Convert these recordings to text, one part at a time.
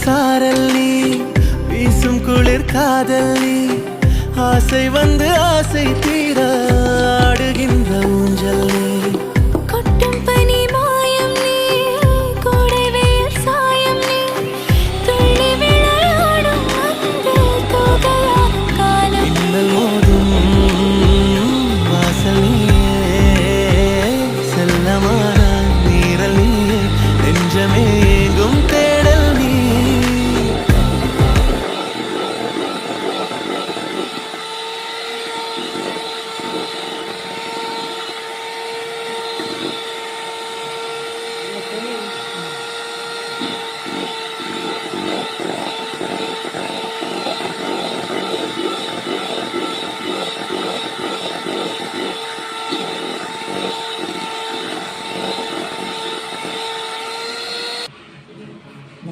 சாரல் நீ வீசும் குளிர் காதல் நீ ஆசை வந்து ஆசை தீர ஆடுகின்ற ஊஞ்சல் நீ கொட்டும் பனி மாயம் நீ கோடை வெயில் சாயம் நீ துள்ளி விளையாடும் அன்பு தோகையான காலம் மின்னல் மோதும் வாசல் நீயே செல்லமான நீரல் நீயே நெஞ்சமே எங்கும் தேடல் நீ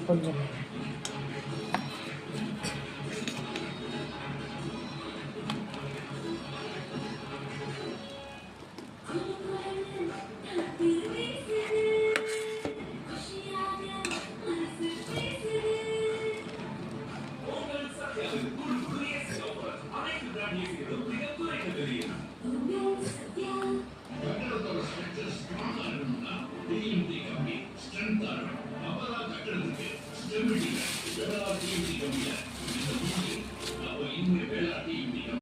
கொஞ்சம்